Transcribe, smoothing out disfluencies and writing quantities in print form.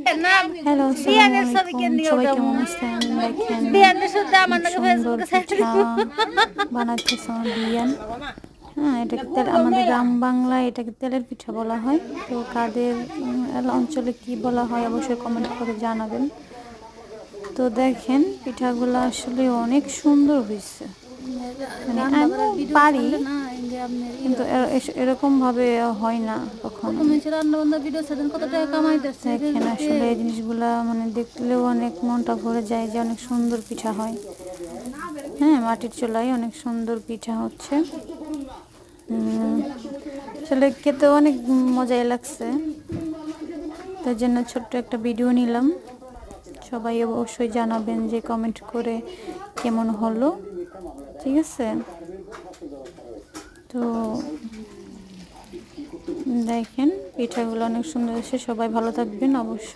Hello, আসসালামু আলাইকুম। সবাই কেমন আছেন? দেখেন সুন্দর পিঠা বানাইতেছে আমার বিয়ান। হ্যাঁ, এটাকে আমাদের গ্রাম বাংলায় এটাকে তেলের পিঠা বলা হয়। তো কাদের অঞ্চলে কি বলা হয় অবশ্যই কমেন্ট করে জানাবেন। তো দেখেন পিঠাগুলো আসলে অনেক সুন্দর হয়েছে। মানে আমি পারি, কিন্তু এরকম ভাবে হয় না কখনো। দেখেন আসলে এই জিনিসগুলা মানে দেখলেও অনেক মনটা ভরে যায় যে অনেক সুন্দর পিঠা হয়। হ্যাঁ, মাটির চুলায় অনেক সুন্দর পিঠা হচ্ছে। আসলে খেতে অনেক মজাই লাগছে। তার জন্য ছোট্ট একটা ভিডিও নিলাম। সবাই অবশ্যই জানাবেন যে কমেন্ট করে কেমন হলো। ঠিক আছে, তো দেখেন পিঠাগুলো অনেক সুন্দর হয়েছে। সবাই ভালো থাকবেন অবশ্যই।